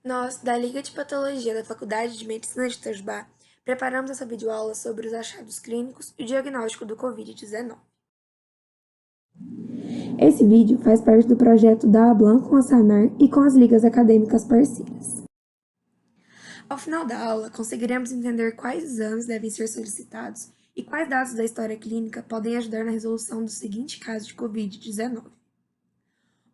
Nós, da Liga de Patologia da Faculdade de Medicina de Itajubá, preparamos essa videoaula sobre os achados clínicos e o diagnóstico do Covid-19. Esse vídeo faz parte do projeto da ABLAN com a SANAR e com as ligas acadêmicas parceiras. Ao final da aula, conseguiremos entender quais exames devem ser solicitados e quais dados da história clínica podem ajudar na resolução do seguinte caso de Covid-19.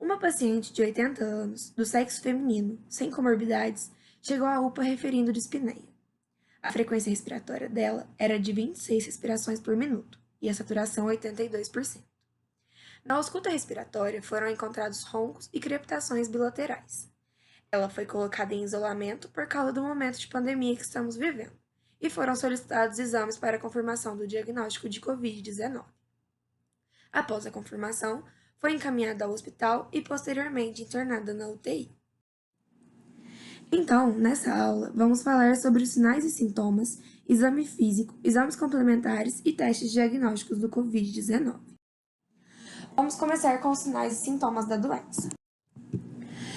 Uma paciente de 80 anos, do sexo feminino, sem comorbidades, chegou à UPA referindo dispneia. A frequência respiratória dela era de 26 respirações por minuto e a saturação 82%. Na ausculta respiratória foram encontrados roncos e crepitações bilaterais. Ela foi colocada em isolamento por causa do momento de pandemia que estamos vivendo e foram solicitados exames para confirmação do diagnóstico de Covid-19. Após a confirmação, foi encaminhada ao hospital e posteriormente internada na UTI. Então, nessa aula, vamos falar sobre os sinais e sintomas, exame físico, exames complementares e testes diagnósticos do Covid-19. Vamos começar com os sinais e sintomas da doença.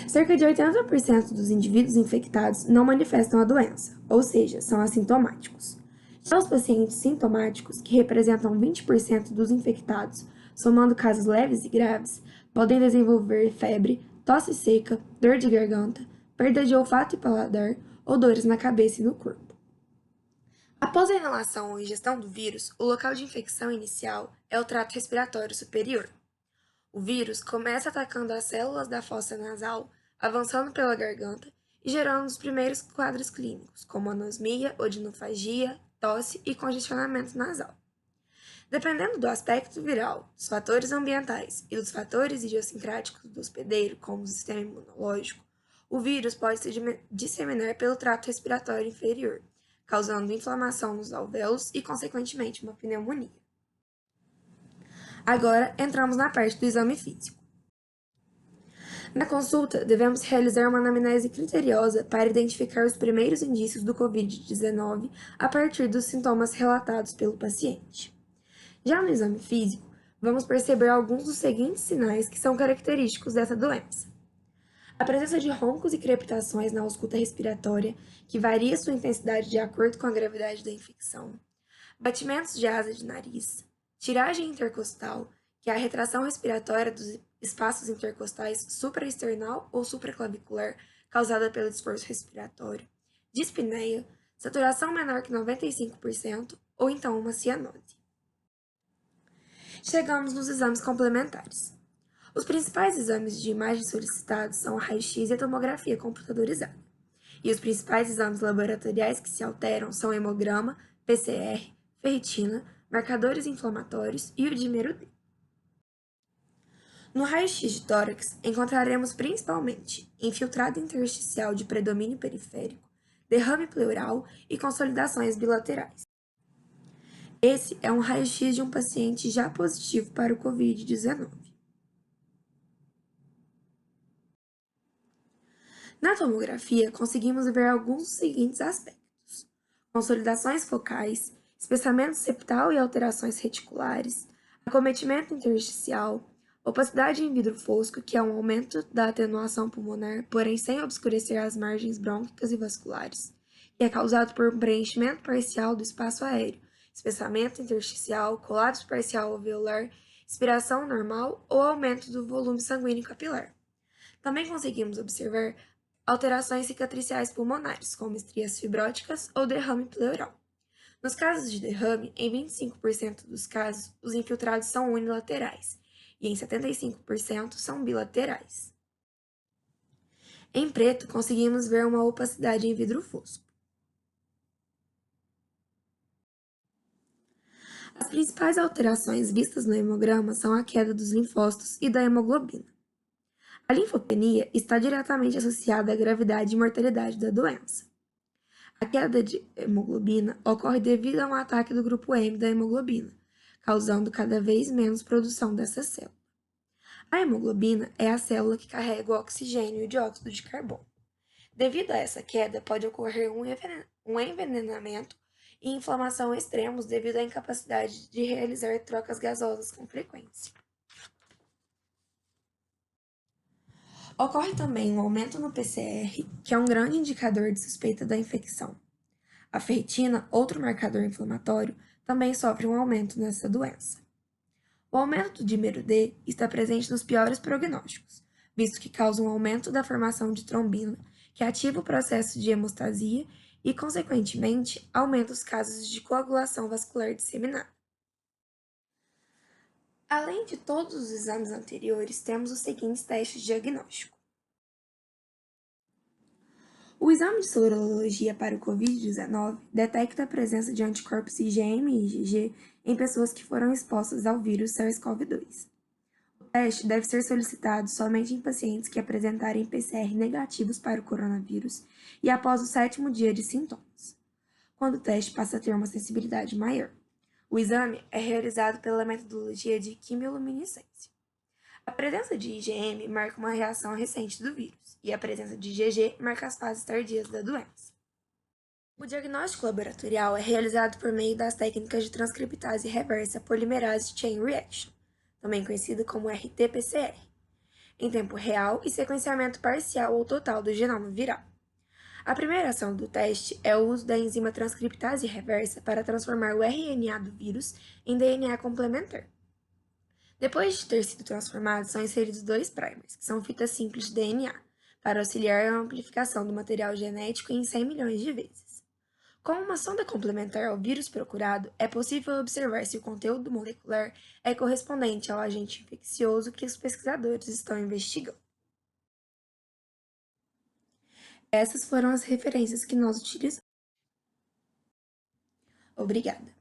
Cerca de 80% dos indivíduos infectados não manifestam a doença, ou seja, são assintomáticos. Já os pacientes sintomáticos, que representam 20% dos infectados, somando casos leves e graves, podem desenvolver febre, tosse seca, dor de garganta, perda de olfato e paladar ou dores na cabeça e no corpo. Após a inalação ou ingestão do vírus, o local de infecção inicial é o trato respiratório superior. O vírus começa atacando as células da fossa nasal, avançando pela garganta e gerando os primeiros quadros clínicos, como anosmia, odinofagia, tosse e congestionamento nasal. Dependendo do aspecto viral, dos fatores ambientais e dos fatores idiosincráticos do hospedeiro, como o sistema imunológico, o vírus pode se disseminar pelo trato respiratório inferior, causando inflamação nos alvéolos e, consequentemente, uma pneumonia. Agora, entramos na parte do exame físico. Na consulta, devemos realizar uma anamnese criteriosa para identificar os primeiros indícios do Covid-19 a partir dos sintomas relatados pelo paciente. Já no exame físico, vamos perceber alguns dos seguintes sinais que são característicos dessa doença. A presença de roncos e crepitações na ausculta respiratória, que varia sua intensidade de acordo com a gravidade da infecção. Batimentos de asa de nariz. Tiragem intercostal, que é a retração respiratória dos espaços intercostais supraesternal ou supraclavicular causada pelo esforço respiratório. Dispneia, saturação menor que 95% ou então uma cianose. Chegamos nos exames complementares. Os principais exames de imagem solicitados são a raio-x e a tomografia computadorizada. E os principais exames laboratoriais que se alteram são o hemograma, PCR, ferritina, marcadores inflamatórios e o dímero D. No raio-x de tórax, encontraremos principalmente infiltrado intersticial de predomínio periférico, derrame pleural e consolidações bilaterais. Esse é um raio-x de um paciente já positivo para o Covid-19. Na tomografia, conseguimos ver alguns dos seguintes aspectos: consolidações focais, espessamento septal e alterações reticulares, acometimento intersticial, opacidade em vidro fosco, que é um aumento da atenuação pulmonar, porém sem obscurecer as margens brônquicas e vasculares, que é causado por um preenchimento parcial do espaço aéreo, espessamento intersticial, colapso parcial alveolar, expiração normal ou aumento do volume sanguíneo capilar. Também conseguimos observar alterações cicatriciais pulmonares, como estrias fibróticas ou derrame pleural. Nos casos de derrame, em 25% dos casos, os infiltrados são unilaterais e em 75% são bilaterais. Em preto, conseguimos ver uma opacidade em vidro fosco. As principais alterações vistas no hemograma são a queda dos linfócitos e da hemoglobina. A linfopenia está diretamente associada à gravidade e mortalidade da doença. A queda de hemoglobina ocorre devido a um ataque do grupo M da hemoglobina, causando cada vez menos produção dessa célula. A hemoglobina é a célula que carrega o oxigênio e o dióxido de carbono. Devido a essa queda, pode ocorrer um envenenamento e inflamação extremos devido à incapacidade de realizar trocas gasosas com frequência. Ocorre também um aumento no PCR, que é um grande indicador de suspeita da infecção. A ferritina, outro marcador inflamatório, também sofre um aumento nessa doença. O aumento do dímero D está presente nos piores prognósticos, visto que causa um aumento da formação de trombina, que ativa o processo de hemostasia e, consequentemente, aumenta os casos de coagulação vascular disseminada. Além de todos os exames anteriores, temos os seguintes testes de diagnóstico. O exame de sorologia para o Covid-19 detecta a presença de anticorpos IgM e IgG em pessoas que foram expostas ao vírus SARS-CoV-2. O teste deve ser solicitado somente em pacientes que apresentarem PCR negativos para o coronavírus e após o 7º dia de sintomas, quando o teste passa a ter uma sensibilidade maior. O exame é realizado pela metodologia de quimiluminescência. A presença de IgM marca uma reação recente do vírus, e a presença de IgG marca as fases tardias da doença. O diagnóstico laboratorial é realizado por meio das técnicas de transcriptase reversa polimerase chain reaction, também conhecida como RT-PCR, em tempo real e sequenciamento parcial ou total do genoma viral. A primeira ação do teste é o uso da enzima transcriptase reversa para transformar o RNA do vírus em DNA complementar. Depois de ter sido transformado, são inseridos 2 primers, que são fitas simples de DNA, para auxiliar a amplificação do material genético em 100 milhões de vezes. Com uma sonda complementar ao vírus procurado, é possível observar se o conteúdo molecular é correspondente ao agente infeccioso que os pesquisadores estão investigando. Essas foram as referências que nós utilizamos. Obrigada!